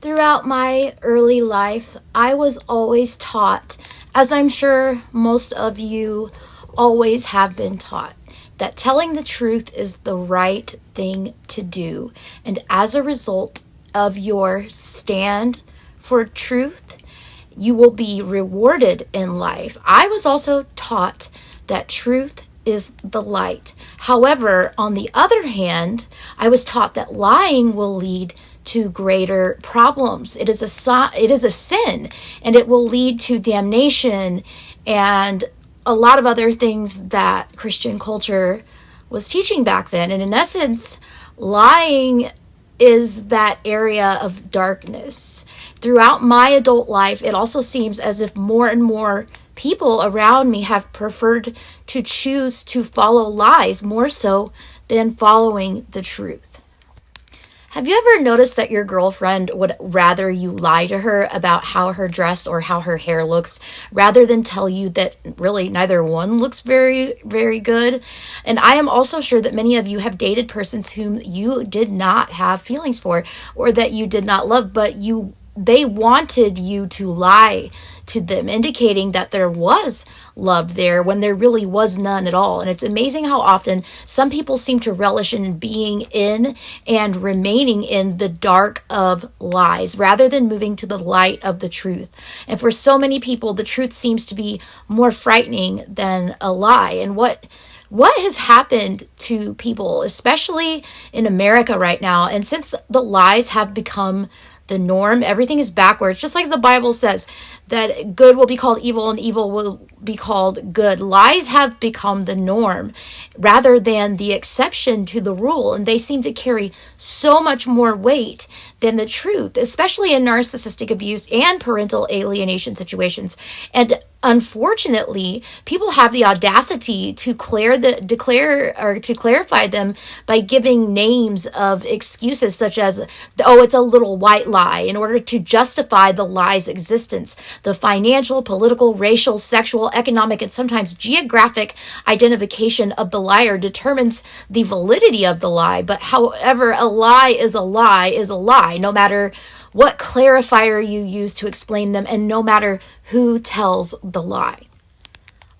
Throughout my early life, I was always taught, as I'm sure most of you always have been taught, that telling the truth is the right thing to do. And as a result of your stand for truth, you will be rewarded in life. I was also taught that truth is the light. However, on the other hand, I was taught that lying will lead to greater problems. It is a sin, and it will lead to damnation and a lot of other things that Christian culture was teaching back then. And in essence, lying is that area of darkness. Throughout my adult life, it also seems as if more and more people around me have preferred to choose to follow lies more so than following the truth. Have you ever noticed that your girlfriend would rather you lie to her about how her dress or how her hair looks rather than tell you that really neither one looks very, very good? And I am also sure that many of you have dated persons whom you did not have feelings for or that you did not love, but they wanted you to lie to them, indicating that there was love there when there really was none at all. And it's amazing how often some people seem to relish in being in and remaining in the dark of lies rather than moving to the light of the truth. And for so many people, the truth seems to be more frightening than a lie. And what has happened to people, especially in America right now, and since the lies have become the norm, everything is backwards, just like the Bible says that good will be called evil and evil will be called good. Lies have become the norm rather than the exception to the rule, and they seem to carry so much more weight than the truth, especially in narcissistic abuse and parental alienation situations. And unfortunately, people have the audacity to clarify them by giving names of excuses such as, oh, it's a little white lie, in order to justify the lie's existence. The financial, political, racial, sexual, economic, and sometimes geographic identification of the liar determines the validity of the lie. But however, a lie is a lie is a lie, no matter what clarifier you use to explain them, and no matter who tells the lie.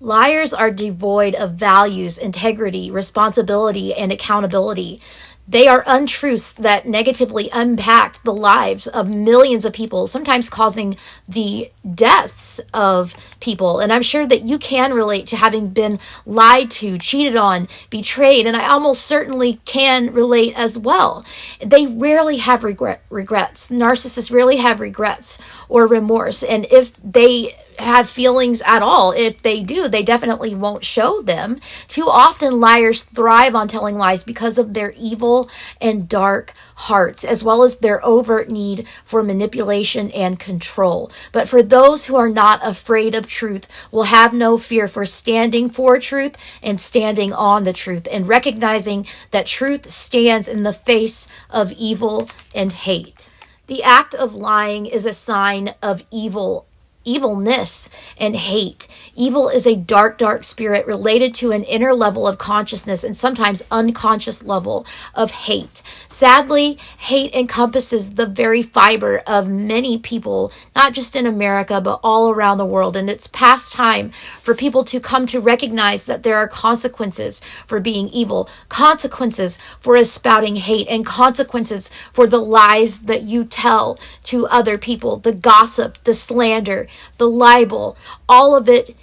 Liars are devoid of values, integrity, responsibility, and accountability. They are untruths that negatively impact the lives of millions of people, sometimes causing the deaths of people. And I'm sure that you can relate to having been lied to, cheated on, betrayed, and I almost certainly can relate as well. They rarely have regrets. Narcissists rarely have regrets or remorse. And if they have feelings at all, if they do, they definitely won't show them. Too often liars thrive on telling lies because of their evil and dark hearts, as well as their overt need for manipulation and control. But for those who are not afraid of truth, will have no fear for standing for truth and standing on the truth, and recognizing that truth stands in the face of evil and hate. The act of lying is a sign of evilness and hate. Evil is a dark, dark spirit related to an inner level of consciousness and sometimes unconscious level of hate. Sadly, hate encompasses the very fiber of many people, not just in America, but all around the world. And it's past time for people to come to recognize that there are consequences for being evil, consequences for espouting hate, and consequences for the lies that you tell to other people, the gossip, the slander, the libel. All of it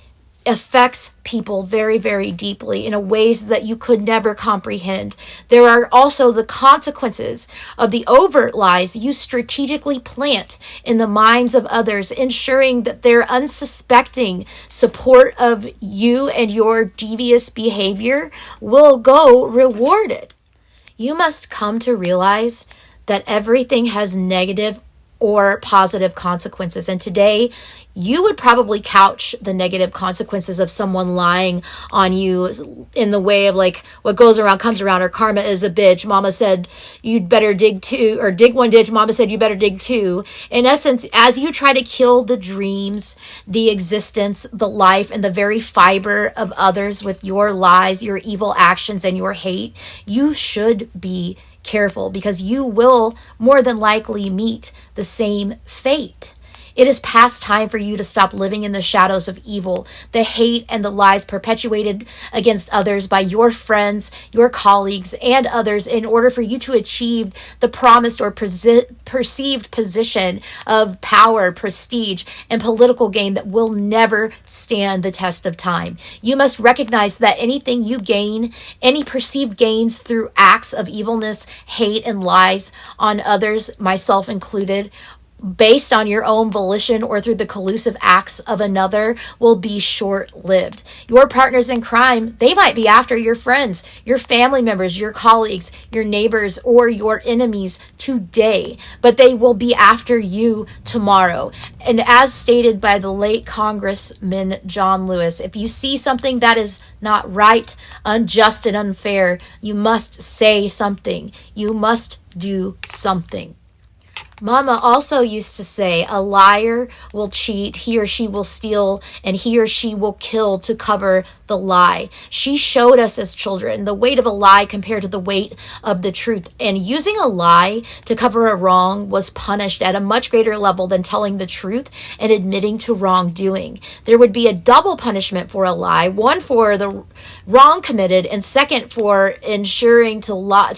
affects people very, very deeply in ways that you could never comprehend. There are also the consequences of the overt lies you strategically plant in the minds of others, ensuring that their unsuspecting support of you and your devious behavior will go rewarded. You must come to realize that everything has negative or positive consequences. And today, you would probably couch the negative consequences of someone lying on you in the way of like, what goes around comes around, or karma is a bitch. Mama said you'd better dig two, or dig one ditch. Mama said you better dig two. In essence, as you try to kill the dreams, the existence, the life, and the very fiber of others with your lies, your evil actions, and your hate, you should be careful, because you will more than likely meet the same fate. It is past time for you to stop living in the shadows of evil, the hate and the lies perpetuated against others by your friends, your colleagues, and others in order for you to achieve the promised or perceived position of power, prestige, and political gain that will never stand the test of time. You must recognize that anything you gain, any perceived gains through acts of evilness, hate, and lies on others, myself included, based on your own volition or through the collusive acts of another, will be short-lived. Your partners in crime, they might be after your friends, your family members, your colleagues, your neighbors, or your enemies today, but they will be after you tomorrow. And as stated by the late Congressman John Lewis, if you see something that is not right, unjust, and unfair, you must say something. You must do something. Mama also used to say, a liar will cheat, he or she will steal, and he or she will kill to cover the lie. She showed us as children the weight of a lie compared to the weight of the truth. And using a lie to cover a wrong was punished at a much greater level than telling the truth and admitting to wrongdoing. There would be a double punishment for a lie, one for the wrong committed, and second for ensuring to lie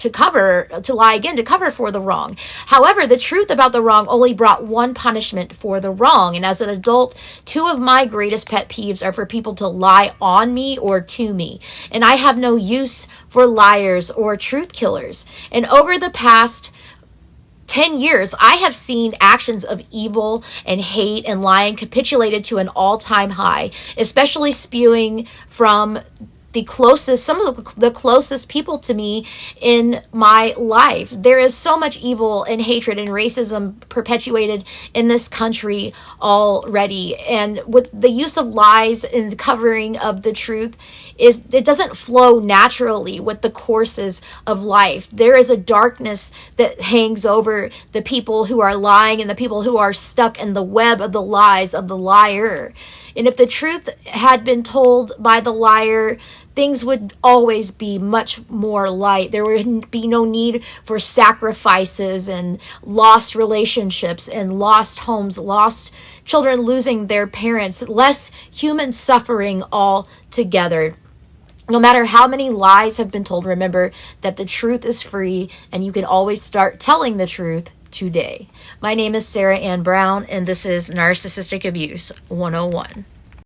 again to cover for the wrong. However, the truth about the wrong only brought one punishment for the wrong. And as an adult, two of my greatest pet peeves are for people to lie on me or to me. And I have no use for liars or truth killers. And over the past 10 years, I have seen actions of evil and hate and lying capitulated to an all-time high, especially spewing from some of the closest people to me in my life. There is so much evil and hatred and racism perpetuated in this country already. And with the use of lies and covering of the truth, it doesn't flow naturally with the courses of life. There is a darkness that hangs over the people who are lying and the people who are stuck in the web of the lies of the liar. And if the truth had been told by the liar, things would always be much more light. There would be no need for sacrifices and lost relationships and lost homes, lost children losing their parents, less human suffering altogether. No matter how many lies have been told, remember that the truth is free and you can always start telling the truth today. My name is Sarah Ann Brown, and this is Narcissistic Abuse 101.